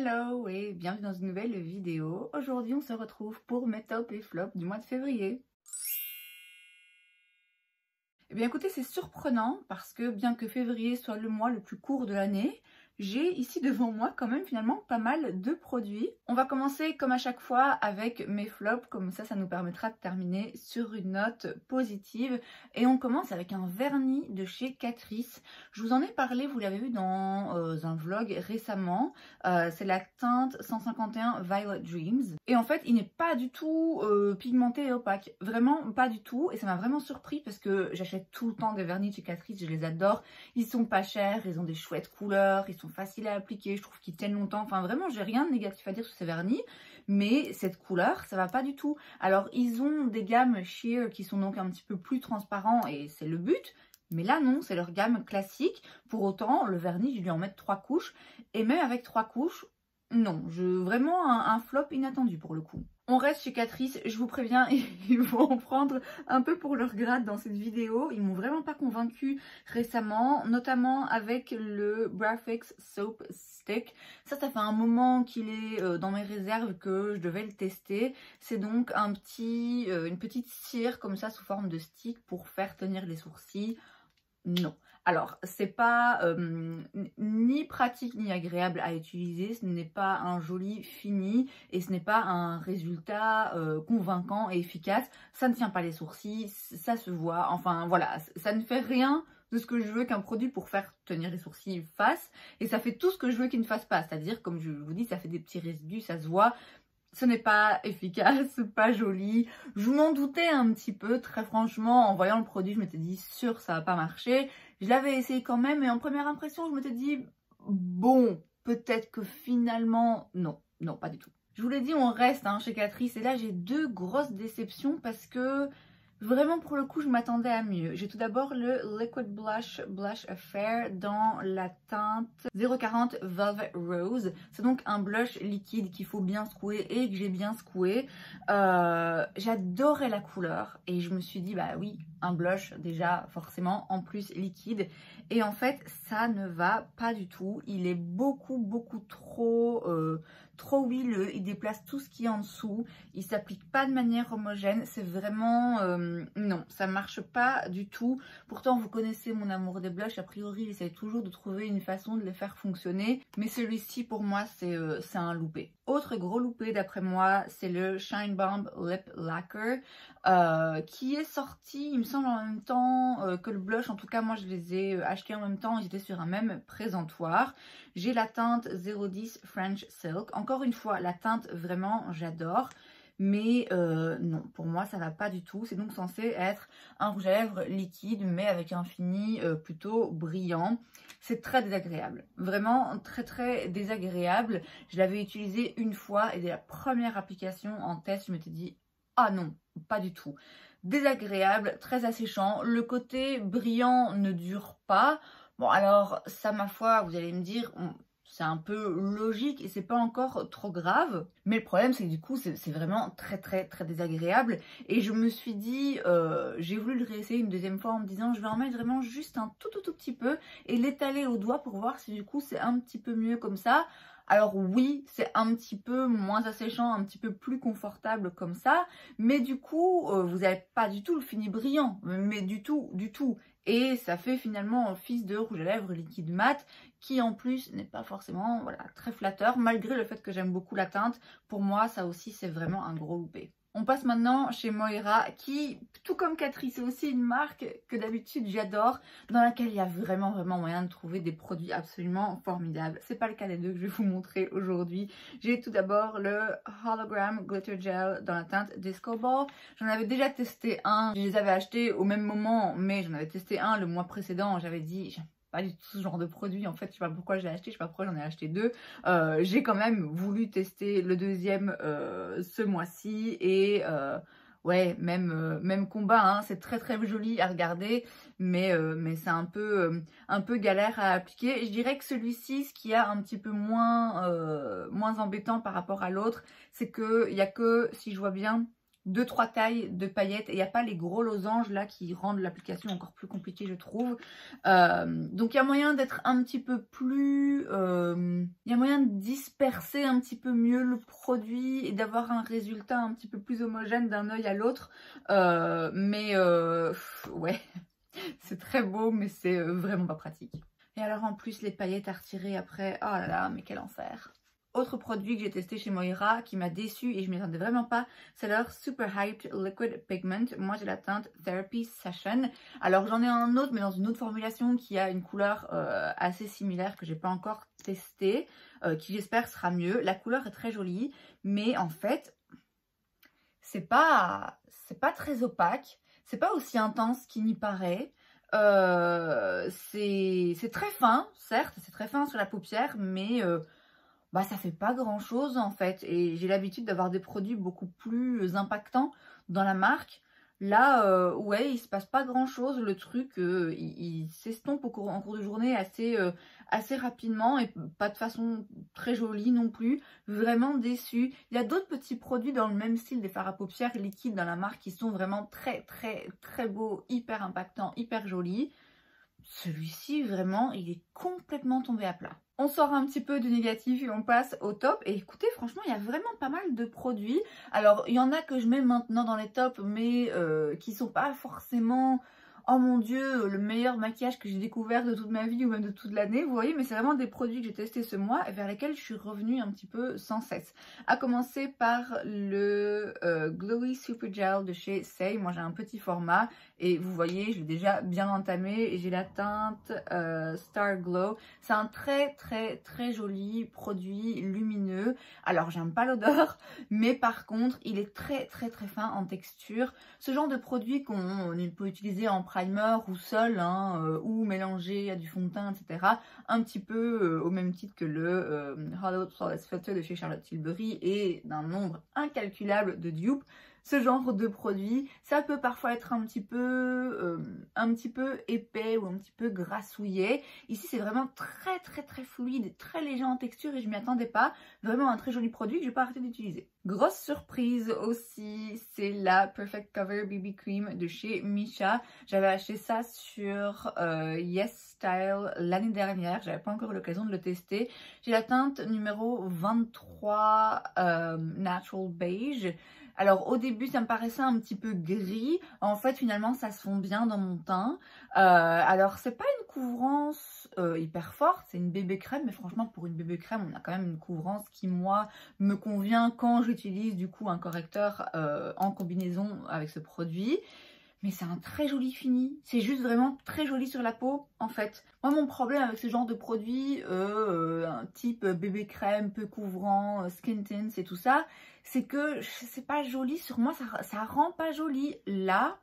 Hello et bienvenue dans une nouvelle vidéo. Aujourd'hui on se retrouve pour mes tops et flops du mois de février. Eh bien écoutez, c'est surprenant parce que bien que février soit le mois le plus court de l'année, j'ai ici devant moi quand même finalement pas mal de produits. On va commencer comme à chaque fois avec mes flops, comme ça nous permettra de terminer sur une note positive. Et on commence avec un vernis de chez Catrice. Je vous en ai parlé, vous l'avez vu dans un vlog récemment. C'est la teinte 151 Violet Dreams. Et en fait, il n'est pas du tout pigmenté et opaque. Vraiment pas du tout. Et ça m'a vraiment surpris parce que j'achète tout le temps des vernis de chez Catrice, je les adore. Ils sont pas chers, ils ont des chouettes couleurs, ils sont faciles à appliquer, je trouve qu'ils tiennent longtemps. Enfin vraiment, j'ai rien de négatif à dire sur ces vernis. Mais cette couleur, ça va pas du tout. Alors, ils ont des gammes sheer qui sont donc un petit peu plus transparents et c'est le but. Mais là non, c'est leur gamme classique. Pour autant, le vernis, je lui en mettre 3 couches. Et même avec 3 couches, non, vraiment un flop inattendu pour le coup. On reste chez Catrice, je vous préviens, ils vont en prendre un peu pour leur grade dans cette vidéo. Ils m'ont vraiment pas convaincue récemment, notamment avec le Brafix Soap Stick. Ça fait un moment qu'il est dans mes réserves que je devais le tester. C'est donc une petite cire comme ça sous forme de stick pour faire tenir les sourcils. Non. Alors, c'est pas ni pratique ni agréable à utiliser, ce n'est pas un joli fini et ce n'est pas un résultat convaincant et efficace. Ça ne tient pas les sourcils, ça se voit, enfin voilà, ça ne fait rien de ce que je veux qu'un produit pour faire tenir les sourcils fasse et ça fait tout ce que je veux qu'il ne fasse pas, c'est-à-dire comme je vous dis, ça fait des petits résidus, ça se voit. Ce n'est pas efficace, pas joli. Je m'en doutais un petit peu, très franchement, en voyant le produit, je m'étais dit sûr ça va pas marcher. Je l'avais essayé quand même et en première impression, je m'étais dit bon, peut-être que finalement, non, pas du tout. Je vous l'ai dit, on reste chez Catrice et là j'ai deux grosses déceptions parce que vraiment pour le coup je m'attendais à mieux. J'ai tout d'abord le Liquid Blush Affair dans la teinte 040 Velvet Rose. C'est donc un blush liquide qu'il faut bien secouer et que j'ai bien secoué. J'adorais la couleur et je me suis dit bah oui, un blush déjà forcément en plus liquide. Et en fait ça ne va pas du tout. Il est beaucoup trop huileux, il déplace tout ce qui est en dessous, il s'applique pas de manière homogène, c'est vraiment non, ça marche pas du tout. Pourtant vous connaissez mon amour des blushs, a priori j'essaie toujours de trouver une façon de les faire fonctionner, mais celui-ci pour moi c'est un loupé. Autre gros loupé d'après moi, c'est le Shine Bomb Lip Lacquer qui est sorti il me semble en même temps que le blush. En tout cas moi je les ai achetés en même temps, ils étaient sur un même présentoir. J'ai la teinte 010 French Silk. Encore une fois, la teinte vraiment j'adore. Mais non, pour moi ça va pas du tout. C'est donc censé être un rouge à lèvres liquide mais avec un fini plutôt brillant. C'est très désagréable, vraiment très désagréable. Je l'avais utilisé une fois et dès la première application en test je m'étais dit ah non, pas du tout. Désagréable, très asséchant, le côté brillant ne dure pas. Bon alors ça ma foi, vous allez me dire, c'est un peu logique et c'est pas encore trop grave. Mais le problème c'est que du coup c'est vraiment très désagréable. Et je me suis dit, j'ai voulu le réessayer une deuxième fois en me disant je vais en mettre vraiment juste un tout petit peu et l'étaler au doigt pour voir si du coup c'est un petit peu mieux comme ça. Alors oui, c'est un petit peu moins asséchant, un petit peu plus confortable comme ça, mais du coup, vous n'avez pas du tout le fini brillant, mais du tout. Et ça fait finalement office de rouge à lèvres liquide mat, qui en plus n'est pas forcément très flatteur, malgré le fait que j'aime beaucoup la teinte. Pour moi, ça aussi, c'est vraiment un gros loupé. On passe maintenant chez Moira qui, tout comme Catrice, est aussi une marque que d'habitude j'adore, dans laquelle il y a vraiment moyen de trouver des produits absolument formidables. C'est pas le cas des deux que je vais vous montrer aujourd'hui. J'ai tout d'abord le Hologram Glitter Gel dans la teinte Disco Ball. J'en avais déjà testé un, je les avais achetés au même moment, mais j'en avais testé un le mois précédent. J'avais dit pas du tout ce genre de produit, en fait je sais pas pourquoi je l'ai acheté, je sais pas pourquoi j'en ai acheté deux. J'ai quand même voulu tester le deuxième ce mois-ci et ouais, même combat, c'est très joli à regarder, mais c'est un peu galère à appliquer. Je dirais que celui-ci, ce qui est un petit peu moins embêtant par rapport à l'autre, c'est qu'il n'y a que, si je vois bien, 2-3 tailles de paillettes et il n'y a pas les gros losanges là qui rendent l'application encore plus compliquée, je trouve. Donc il y a moyen d'être un petit peu plus... il y a moyen de disperser un petit peu mieux le produit et d'avoir un résultat un petit peu plus homogène d'un œil à l'autre. Ouais, c'est très beau mais c'est vraiment pas pratique. Et alors en plus les paillettes à retirer après, oh là là, mais quel enfer! Autre produit que j'ai testé chez Moira qui m'a déçu et je m'y attendais vraiment pas, c'est leur Super Hyped Liquid Pigment. Moi j'ai la teinte Therapy Session. Alors j'en ai un autre mais dans une autre formulation qui a une couleur assez similaire que j'ai pas encore testé, qui j'espère sera mieux. La couleur est très jolie mais en fait c'est pas très opaque, c'est pas aussi intense qu'il n'y paraît. C'est très fin, certes, c'est très fin sur la paupière mais... bah ça fait pas grand chose en fait et j'ai l'habitude d'avoir des produits beaucoup plus impactants dans la marque. Là ouais, il se passe pas grand chose, le truc il s'estompe en cours de journée assez rapidement et pas de façon très jolie non plus, vraiment déçue. Il y a d'autres petits produits dans le même style des fards à paupières liquides dans la marque qui sont vraiment très beaux, hyper impactants, hyper jolis. Celui-ci, vraiment, il est complètement tombé à plat. On sort un petit peu du négatif et on passe au top. Et écoutez, franchement, il y a vraiment pas mal de produits. Alors, il y en a que je mets maintenant dans les tops, mais qui sont pas forcément... Oh mon dieu, le meilleur maquillage que j'ai découvert de toute ma vie ou même de toute l'année, vous voyez, mais c'est vraiment des produits que j'ai testés ce mois et vers lesquels je suis revenue un petit peu sans cesse. À commencer par le Glowy Super Gel de chez Saie. Moi j'ai un petit format et vous voyez, je l'ai déjà bien entamé et j'ai la teinte Star Glow. C'est un très joli produit lumineux. Alors j'aime pas l'odeur, mais par contre il est très fin en texture. Ce genre de produit qu'on peut utiliser en primer ou seul, hein, ou mélangé à du fond de teint, etc. Un petit peu au même titre que le Hollow Flawless Filter de chez Charlotte Tilbury et d'un nombre incalculable de dupes. Ce genre de produit, ça peut parfois être un petit peu épais ou un petit peu grassouillet. Ici, c'est vraiment très fluide, très léger en texture et je m'y attendais pas. Vraiment un très joli produit que je vais pas arrêter d'utiliser. Grosse surprise aussi, c'est la Perfect Cover BB Cream de chez Missha. J'avais acheté ça sur Yes Style l'année dernière. J'avais pas encore eu l'occasion de le tester. J'ai la teinte numéro 23 Natural Beige. Alors au début ça me paraissait un petit peu gris, en fait finalement ça se fond bien dans mon teint. Alors c'est pas une couvrance hyper forte, c'est une bébé crème, mais franchement pour une bébé crème on a quand même une couvrance qui moi me convient quand j'utilise du coup un correcteur en combinaison avec ce produit. Mais c'est un très joli fini, c'est juste vraiment très joli sur la peau en fait. Moi mon problème avec ce genre de produit, un type bébé crème, peu couvrant, skin tints et tout ça, c'est que c'est pas joli sur moi, ça rend pas joli. Là,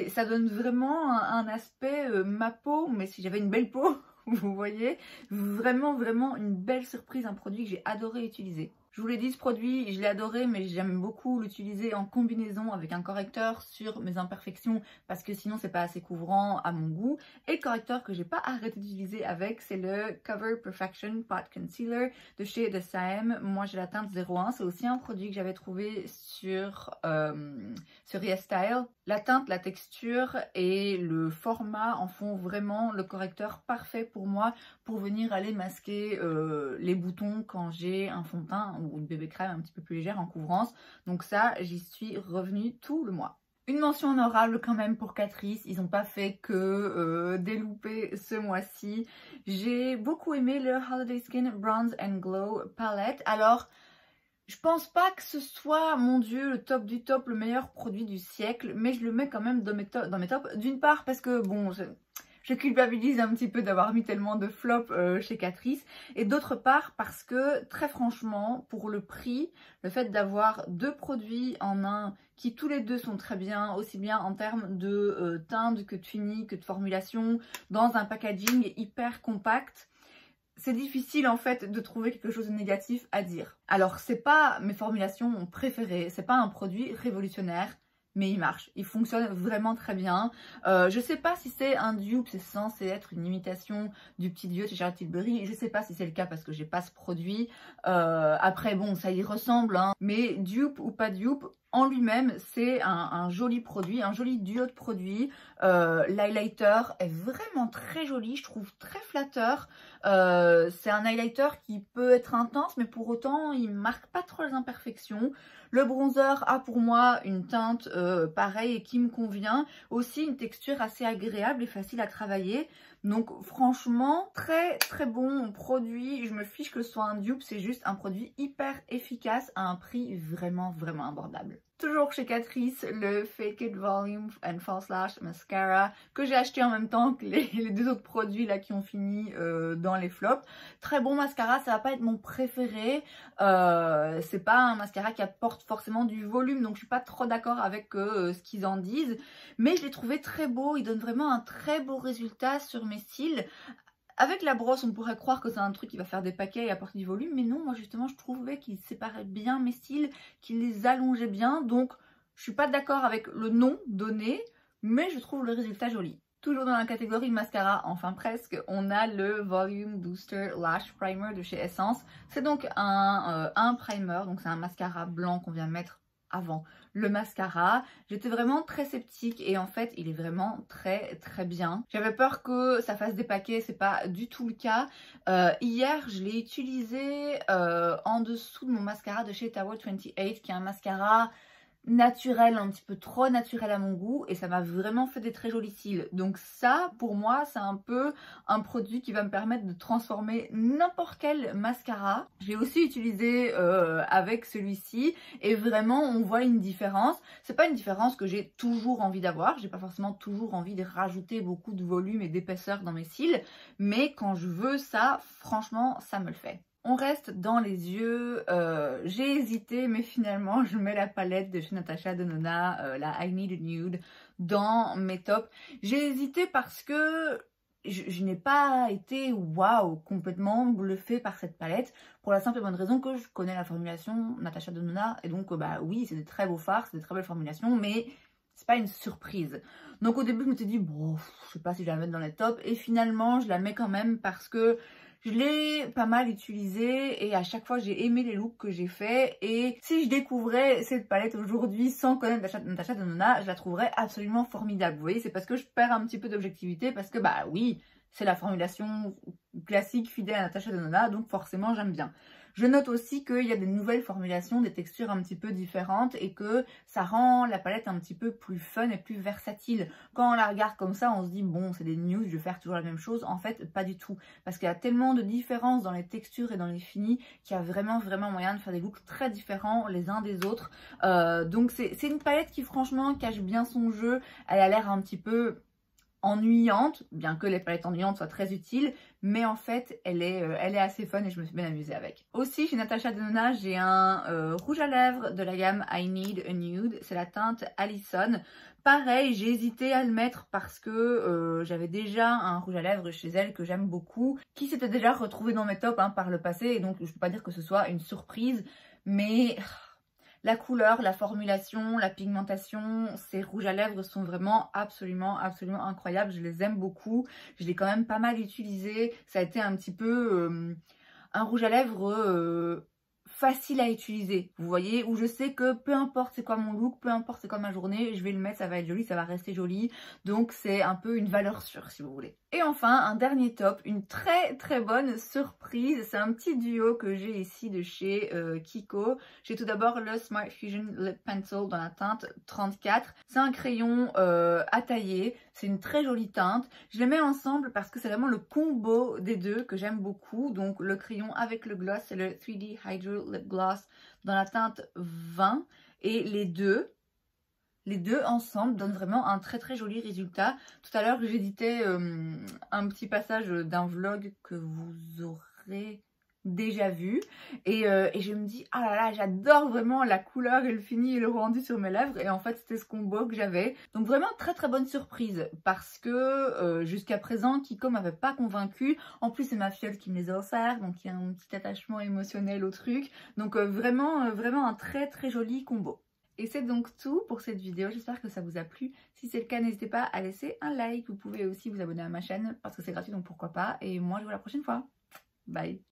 ça donne vraiment un aspect ma peau, mais si j'avais une belle peau, vous voyez, vraiment une belle surprise, un produit que j'ai adoré utiliser. Je vous l'ai dit, ce produit, je l'ai adoré, mais j'aime beaucoup l'utiliser en combinaison avec un correcteur sur mes imperfections parce que sinon, c'est pas assez couvrant à mon goût. Et le correcteur que j'ai pas arrêté d'utiliser avec, c'est le Cover Perfection Pot Concealer de chez The Sam. Moi, j'ai la teinte 01. C'est aussi un produit que j'avais trouvé sur Yes Style. La teinte, la texture et le format en font vraiment le correcteur parfait pour moi pour venir aller masquer les boutons quand j'ai un fond de teint ou une bébé crème un petit peu plus légère en couvrance. Donc ça, j'y suis revenue tout le mois. Une mention honorable quand même pour Catrice, ils n'ont pas fait que délouper ce mois-ci. J'ai beaucoup aimé le Holiday Skin Bronze and Glow Palette. Alors, je pense pas que ce soit, mon dieu, le top du top, le meilleur produit du siècle, mais je le mets quand même dans mes tops. D'une part parce que, bon, je culpabilise un petit peu d'avoir mis tellement de flops chez Catrice. Et d'autre part parce que, très franchement, pour le prix, le fait d'avoir deux produits en un qui tous les deux sont très bien, aussi bien en termes de teinte que de fini, que de formulation, dans un packaging hyper compact, c'est difficile en fait de trouver quelque chose de négatif à dire. Alors c'est pas mes formulations préférées, c'est pas un produit révolutionnaire, mais il marche, il fonctionne vraiment très bien. Je sais pas si c'est un dupe, c'est censé être une imitation du petit dieu chez Charlotte Tilbury, je sais pas si c'est le cas parce que j'ai pas ce produit. Après bon, ça y ressemble, hein. Mais dupe ou pas dupe, en lui-même, c'est un joli produit, un joli duo de produits. L'highlighter est vraiment très joli, je trouve très flatteur. C'est un highlighter qui peut être intense, mais pour autant, il ne marque pas trop les imperfections. Le bronzer a pour moi une teinte pareille et qui me convient. Aussi une texture assez agréable et facile à travailler. Donc franchement, très très bon produit. Je me fiche que ce soit un dupe, c'est juste un produit hyper efficace à un prix vraiment vraiment abordable. Toujours chez Catrice, le Fake It Volume and False Lash Mascara que j'ai acheté en même temps que les deux autres produits là qui ont fini dans les flops. Très bon mascara, ça va pas être mon préféré. C'est pas un mascara qui apporte forcément du volume, donc je suis pas trop d'accord avec ce qu'ils en disent. Mais je l'ai trouvé très beau, il donne vraiment un très beau résultat sur mes cils. Avec la brosse, on pourrait croire que c'est un truc qui va faire des paquets et apporter du volume, mais non, moi justement, je trouvais qu'il séparait bien mes cils, qu'il les allongeait bien, donc je suis pas d'accord avec le nom donné, mais je trouve le résultat joli. Toujours dans la catégorie mascara, enfin presque, on a le Volume Booster Lash Primer de chez Essence. C'est donc un primer, donc c'est un mascara blanc qu'on vient mettre avant le mascara. J'étais vraiment très sceptique et en fait il est vraiment très très bien. J'avais peur que ça fasse des paquets, c'est pas du tout le cas. Hier je l'ai utilisé en dessous de mon mascara de chez Tower 28 qui est un mascara naturel, un petit peu trop naturel à mon goût, et ça m'a vraiment fait des très jolis cils. Donc ça, pour moi, c'est un peu un produit qui va me permettre de transformer n'importe quel mascara. J'ai aussi utilisé avec celui-ci, et vraiment, on voit une différence. C'est pas une différence que j'ai toujours envie d'avoir, j'ai pas forcément toujours envie de rajouter beaucoup de volume et d'épaisseur dans mes cils, mais quand je veux ça, franchement, ça me le fait. On reste dans les yeux, j'ai hésité mais finalement je mets la palette de chez Natasha Denona, la I Need a Nude, dans mes tops. J'ai hésité parce que je n'ai pas été waouh complètement bluffée par cette palette pour la simple et bonne raison que je connais la formulation Natasha Denona et donc bah oui c'est des très beaux fards, c'est des très belles formulations mais c'est pas une surprise. Donc au début je me suis dit bon je sais pas si je vais la mettre dans les tops et finalement je la mets quand même parce que je l'ai pas mal utilisée et à chaque fois j'ai aimé les looks que j'ai fait et si je découvrais cette palette aujourd'hui sans connaître Natasha Denona, je la trouverais absolument formidable. Vous voyez, c'est parce que je perds un petit peu d'objectivité parce que bah oui, c'est la formulation classique fidèle à Natasha Denona donc forcément j'aime bien. Je note aussi qu'il y a des nouvelles formulations, des textures un petit peu différentes et que ça rend la palette un petit peu plus fun et plus versatile. Quand on la regarde comme ça, on se dit bon c'est des nudes, je vais faire toujours la même chose. En fait, pas du tout. Parce qu'il y a tellement de différences dans les textures et dans les finis qu'il y a vraiment moyen de faire des looks très différents les uns des autres. Donc c'est une palette qui franchement cache bien son jeu. Elle a l'air un petit peu ennuyante, bien que les palettes ennuyantes soient très utiles, mais en fait elle est assez fun et je me suis bien amusée avec. Aussi chez Natasha Denona j'ai un rouge à lèvres de la gamme I Need a Nude, c'est la teinte Allison. Pareil, j'ai hésité à le mettre parce que j'avais déjà un rouge à lèvres chez elle que j'aime beaucoup, qui s'était déjà retrouvé dans mes tops par le passé et donc je ne peux pas dire que ce soit une surprise, mais la couleur, la formulation, la pigmentation, ces rouges à lèvres sont vraiment absolument incroyables. Je les aime beaucoup. Je l'ai quand même pas mal utilisé. Ça a été un petit peu un rouge à lèvres facile à utiliser. Vous voyez, où je sais que peu importe c'est quoi mon look, peu importe c'est quoi ma journée, je vais le mettre, ça va être joli, ça va rester joli. Donc c'est un peu une valeur sûre si vous voulez. Et enfin, un dernier top, une très bonne surprise. C'est un petit duo que j'ai ici de chez Kiko. J'ai tout d'abord le Smart Fusion Lip Pencil dans la teinte 34. C'est un crayon à tailler. C'est une très jolie teinte. Je les mets ensemble parce que c'est vraiment le combo des deux que j'aime beaucoup. Donc le crayon avec le gloss, c'est le 3D Hydro Lip Gloss dans la teinte 20. Et les deux ensemble donnent vraiment un très joli résultat. Tout à l'heure j'éditais un petit passage d'un vlog que vous aurez déjà vu et je me dis ah là là j'adore vraiment la couleur et le fini et le rendu sur mes lèvres et en fait c'était ce combo que j'avais. Donc vraiment très bonne surprise parce que jusqu'à présent Kiko m'avait pas convaincue. En plus c'est ma filleule qui me les a offerts donc il y a un petit attachement émotionnel au truc. Donc vraiment un très joli combo. Et c'est donc tout pour cette vidéo, j'espère que ça vous a plu. Si c'est le cas, n'hésitez pas à laisser un like. Vous pouvez aussi vous abonner à ma chaîne parce que c'est gratuit, donc pourquoi pas. Et moi, je vous vois la prochaine fois. Bye!